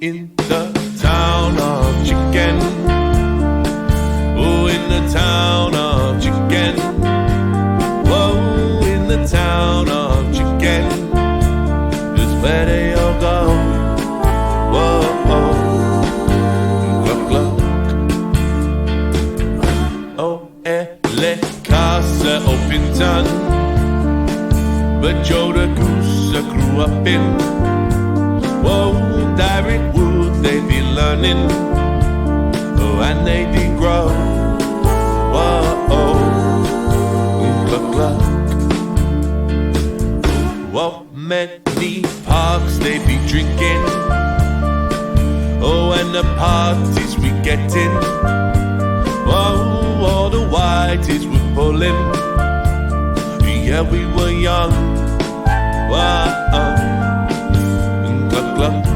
in the town of chicken. Oh, in the town of chicken. Whoa, in the town of chicken is where they all go. Whoa, gluck, gluck. Oh, le casa Orpington, but Joe the goose I grew up in. Whoa, direct wood they be learning. Oh, and they did grow. Whoa, gluck, gluck. Whoa, many parks they be drinking. Oh, and the parties we getting. Whoa, all the whiteys we pulling. Yeah, we were young. Whoa, gluck, gluck.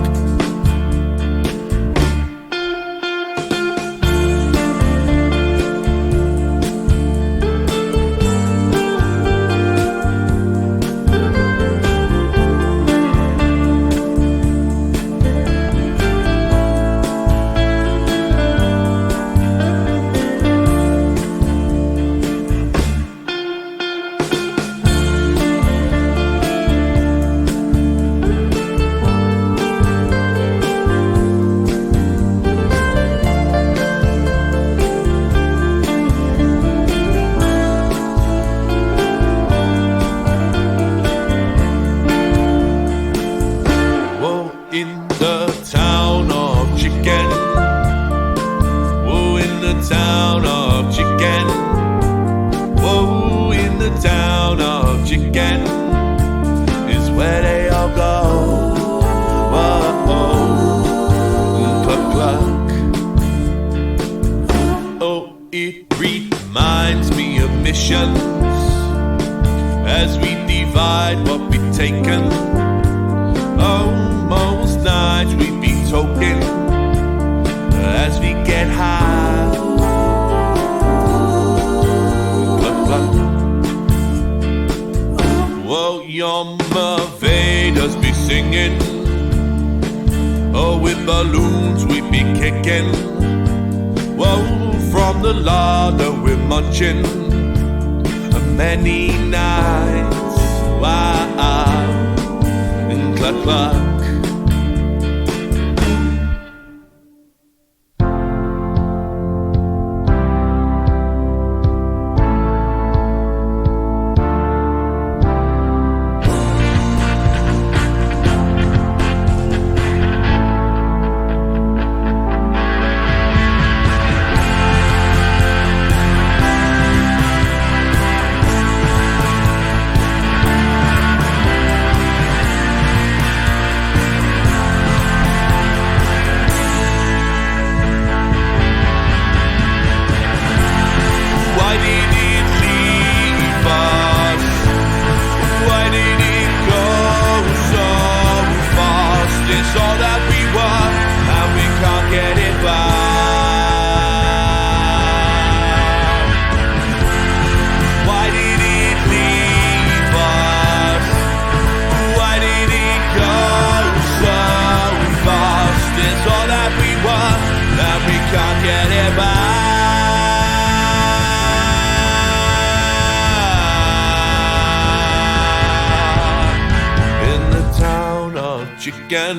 In the town of chicken. Whoa, in the town of chicken. Whoa, in the town of chicken is where they all go. Whoa, cluck, cluck. Oh, it reminds me of missions as we divide what we've taken. Oh, most nights we be token as we get high. Cluck, cluck. Whoa, your Mavedas be singing. Oh, with balloons we be kicking. Whoa, from the larder we're munching. Many nights, wow, and cluck, cluck. All that we were, and we can't get it back. Why did it leave us? Why did it go so fast? It's all that we were, and we can't get it back. In the town of chicken.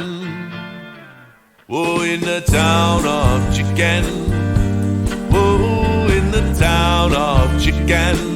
Oh, in the town of chicken. Oh, in the town of chicken.